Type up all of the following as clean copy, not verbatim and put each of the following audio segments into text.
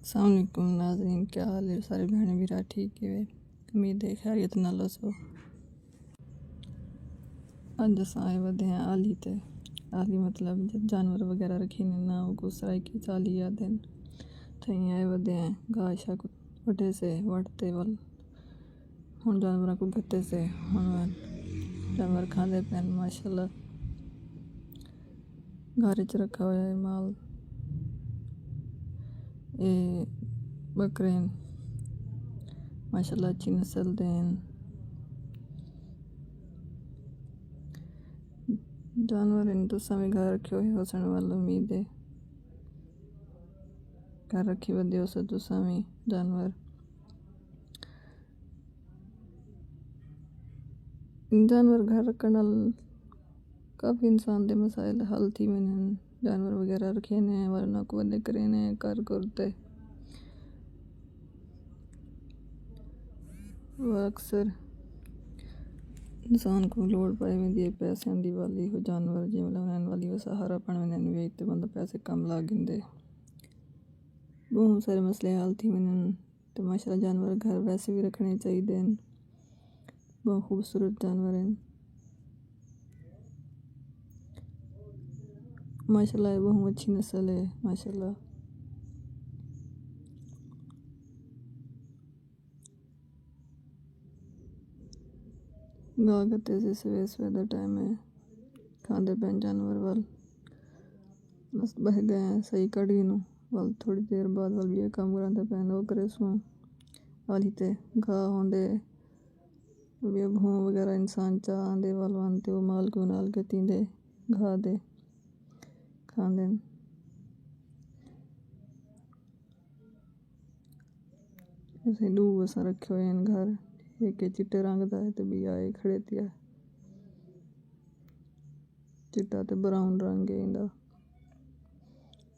अस्सलाम वालेकुम नाज़रीन, क्या हाल है सारे बहन भरा ठीक है। उम्मीद है खैरियत नाल सो। अज अस आए वधे हैं आली ते। आली मतलब जब जानवर वगैरह रखी ने ना वो सराई की चाली याद है। थई आए वधे हैं घास शाक वटे से वटते वल हुन जानवर को गते से हुन जानवर खाते पैन माशाल्लाह। घर च रखा हुआ है माल ये बकरे माशाल्लाह अच्छी नस्ल दे जानवर इन तुसा भी घर रखे हुए होसन वाल उम्मीद है घर रखी वधे हो सो तुसा भी जानवर। जानवर घर रखने नाल काफ़ी इंसान दे मसाइल हल थी वञनि। जानवर वगैरह रखे ने वरना को वधे करे ने कर करते वह अक्सर इंसान को लोड़ पाई वेंदी है पैसों दी वाली हो जानवर जिवें उन्हनि वाली हो सहारा पण वञनि वे ते बंदा पैसे कम लागिंदे बहुत सारे मसले हल थी वञनि तो माशाल्लाह जानवर घर वैसे भी रखने चाहिए। बहुत खूबसूरत जानवर हैं माशाल्लाह, बहुत अच्छी नस्ल है माशाल्लाह। गाह गते से सवेरे सवेरे का टाइम है खाते पैन जानवर वाल बस बह गए हैं सही कड़ी नू वाल थोड़ी देर बाद वाल भी काम कराते पैन वो करे सो वाली ते घाह होंदे वे भूं वगैरह इंसान चाह आंदे वाल आनते वो माल को नाल के तींदे घाह दे खांदे। ऐसे दो बसा रखे हुए हैं घर एक चिट्टे रंग का है तो भी आए खड़े तिया चिट्टा तो ब्राउन रंग है इंदा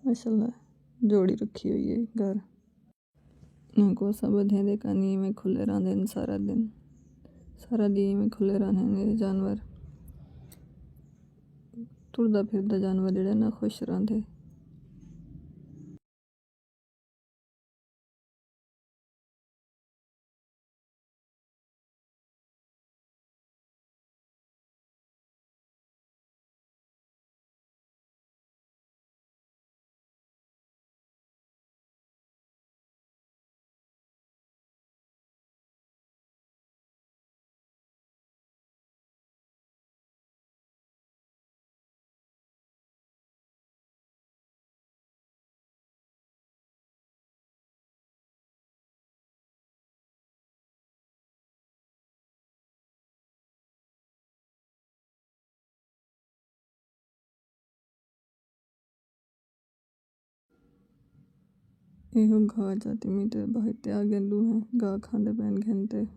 माशाल्लाह जोड़ी रखी हुई है घर ना को सब बधे दे कानी में खुले रहंदे सारा दिन में खुले रहने जानवर तुरदा फिरदा जानवर जेड़े ना खुश रहंदे। एहो घाह जाती मीटर बहते आगे लू हैं घाह खांदे पैन घंटे।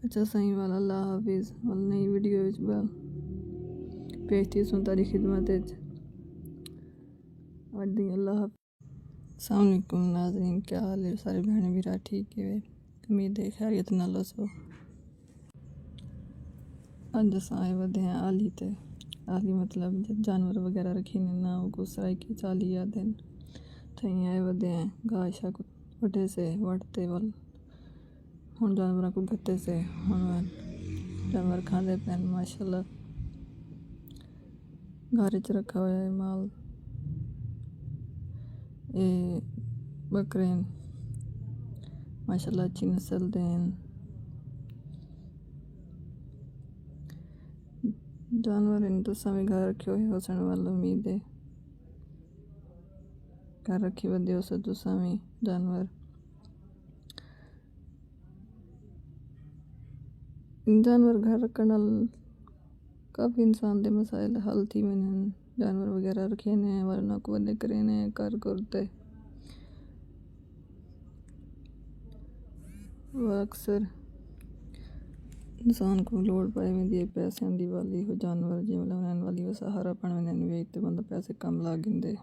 अच्छा साईं वाल अल्लाह हाफिज़ वाल नई वीडियो वाल पेश सुन तारी खिदमत अल्लाह हाफिज़। अस्सलाम वालेकुम नाज़रीन, क्या हाल है सारे बहन भरा ठीक है। उम्मीद है खैरियत नाल सो। अज अस आए वधे हैं आली ते आली मतलब जब जानवर वगैरह रखी ने ना वो सराइकी चाली याद हैं थई आए वधे हैं घाह शा वटे से वटते वल हुन जानवर को गते से हुन जानवर खाते पैन माशाल्लाह। घर च रखा हुआ है माल ये बकरे माशाल्लाह अच्छी नस्ल दे जानवर इन तुसा भी घर रखे हुए होसन वाल उम्मीद है घर रखी वधे हो तुसा भी जानवर। जानवर घर रखने नाल काफ़ी इंसान दे मसाइल हल थी वञनि। जानवर वगैरह रखे ने वरना को वधे करे ने कर करते और अक्सर इंसान को लोड़ पाई वेंदी है पैसों दी वाली हो जानवर जिवें उन्हनि वाली वो सहारा पण वञनि वेई ते बंदा पैसे कम लागिंदे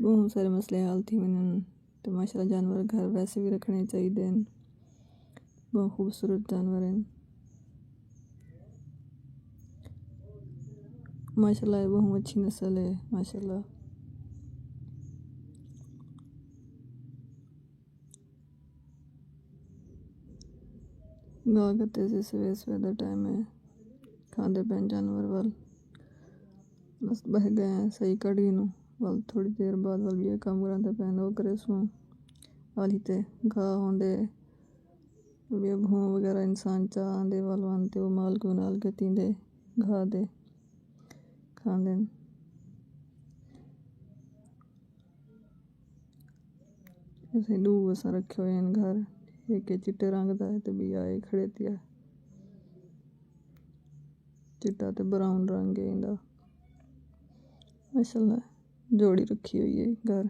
बहुत सारे मसले हल थी वञनि तो माशाल्लाह जानवर घर वैसे भी रखने चाहिए। बहुत खूबसूरत जानवर हैं माशाल्लाह, ये बहुत अच्छी नस्ल है माशाल्लाह। गाँव गते से सवेरे सवेरे टाइम है खाते पैन जानवर वाल बस बह गए हैं सही कड़ी नु वाल थोड़ी देर बाद वाल भी काम कराते पैन वो करे सो वाली ते घाह होंदे वे भूं वगैरह इंसान चा आंदे वाल वानते वो माल को नाल के तींदे घाह दे खांदे ऐसे दो बसा रखे हुए हैं घर एक चिट्टे रंग का है तो भी आए खड़े तिया चिट्टा ते ब्राउन रंग है इंदा माशाल्लाह जोड़ी रखी हुई है घर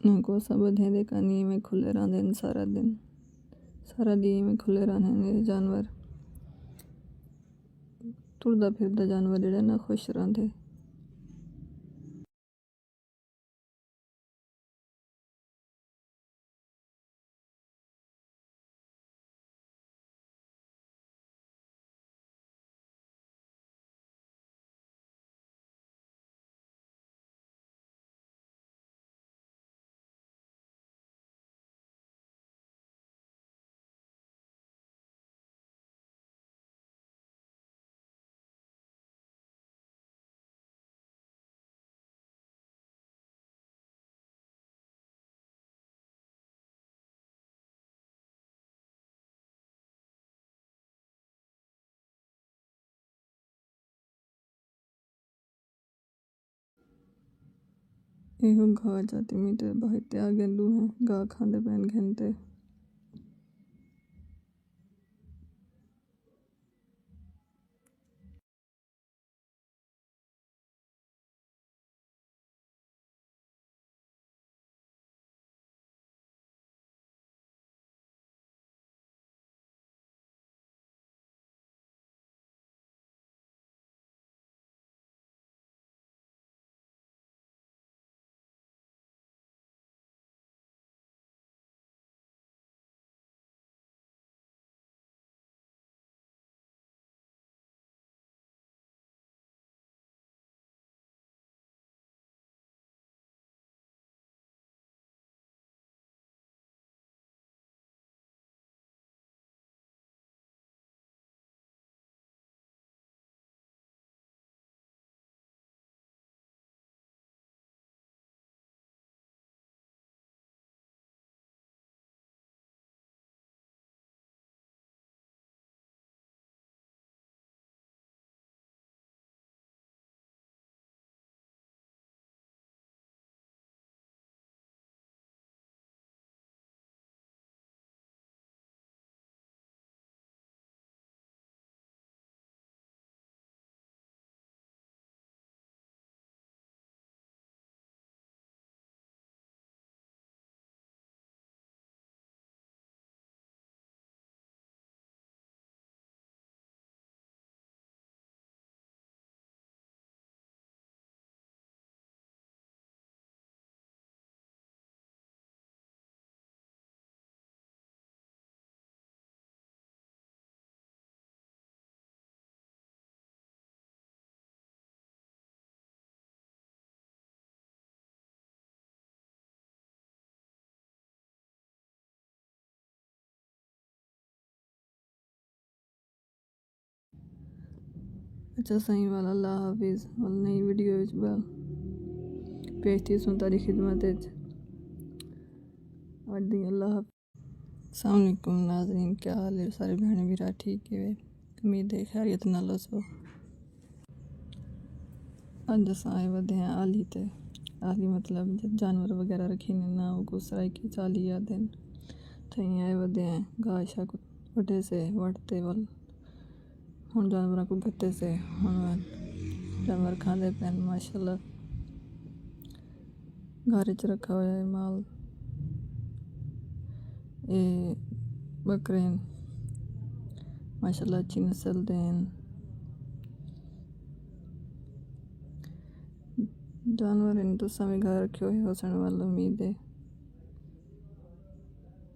ना को सब बधे दे कानी में खुले रहंदे सारा दिन में खुले रहंदे जानवर तुरदा फिरदा जानवर जेह्ड़े ना खुश रौंह्दे। इहो घाह जाती मीते बहते आगे लू हैं घाह खांदे पैन घंटे। अच्छा सही वाला अल्लाह हाफिज़ वाल नई वीडियो पेश थी सुन तारी खिदमत आज दी अल्लाह। अस्सलाम वालेकुम नाज़रीन, क्या हाल है सारे बहन भरा ठीक है। उम्मीद है खैरियत नाल सो। अज अस आए वधे हैं आली ते आली मतलब जब जानवर वगैरह रखे ने ना वो सराई की चाली याद हैं थी आए वधे हैं घास शाक वटे से वटते वल हुन जानवर को गते से हुन जानवर खाते पैन माशाल्लाह। घर च रखा हुआ है माल ये बकरे माशाल्लाह अच्छी नस्ल दे जानवर इन तुसा भी घर रखे हुए हो सन वाल उम्मीद है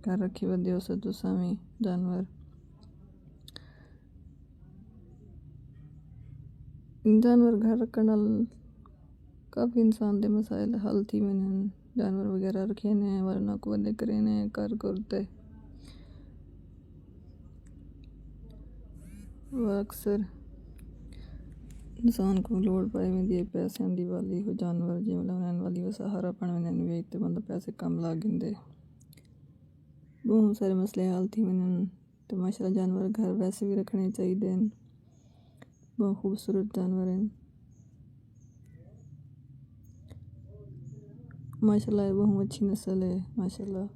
घर रखी वधे हो तुसा भी जानवर। जानवर घर रखने नाल काफ़ी इंसान दे मसाइल हल थी वञनि। जानवर वगैरह रखे ने वरना को वधे करे ने कर करते वह अक्सर इंसान को लोड़ पाई वेंदी है पैसों दी वाली हो जानवर जिवें उन्हनि वाली वो सहारा पण वञनि वेच ते बंदा पैसे कम लागिंदे बहुत सारे मसले हल थी वञनि। तो माशाल्लाह जानवर घर वैसे भी रखने चाहिए बहुत खूबसूरत जानवर हैं माशाल्लाह बहुत अच्छी नस्ल है माशाल्लाह।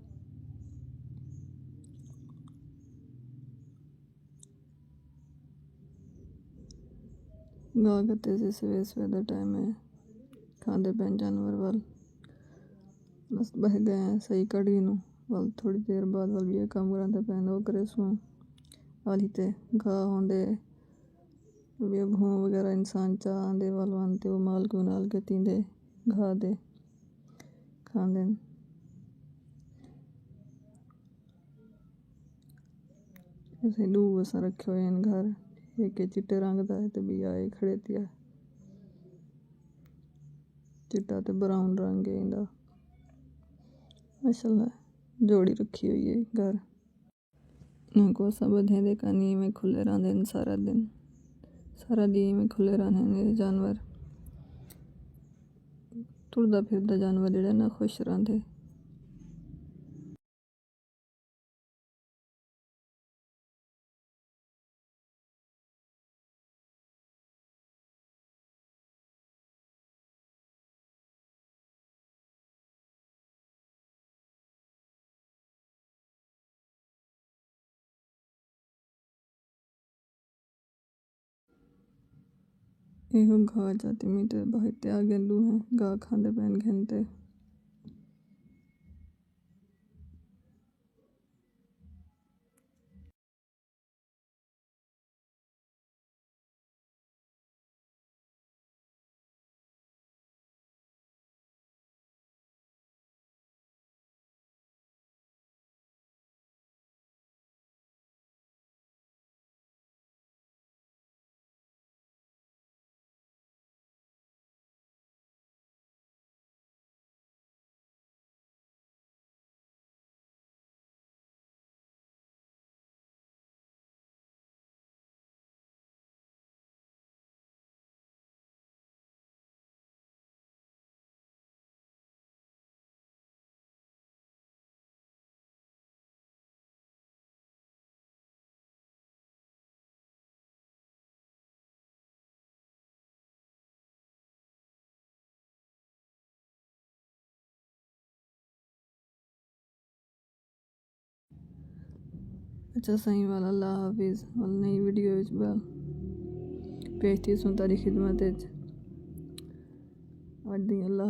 गाह गते से सवेरे का टाइम है खाते पैन जानवर वाल बस बह गए हैं सही कड़ी नू वाल थोड़ी देर बाद वाल भी काम कराते पैन वो करे सो आली ते घाह होंदे भूं वगैरह इंसान चाह आंदे वाल वानते वो माल को नाल के तींदे घाह दे खांदे ऐसे दो बसा रखे हुए हैं घर एक चिट्टे रंग का है तो भी आए खड़े थिया चिट्टा तो ब्राउन रंग है इंदा माशाल्लाह जोड़ी रखी हुई है घर ना को सब बधे दे कानी में खुले रहंदे सारा दिन में खुले रहने जानवर तुरदा फिरदा जानवर जेड़ा ना खुश रहंदे। इहो घाह जाते मीटर बहते आगे लू हैं घाह खाते पैन घंटे अच्छा सही वाला अल्लाह हाफिज़ वाल नई वीडियो पेश थी सुन तारी खिदमत आज दी अल्लाह।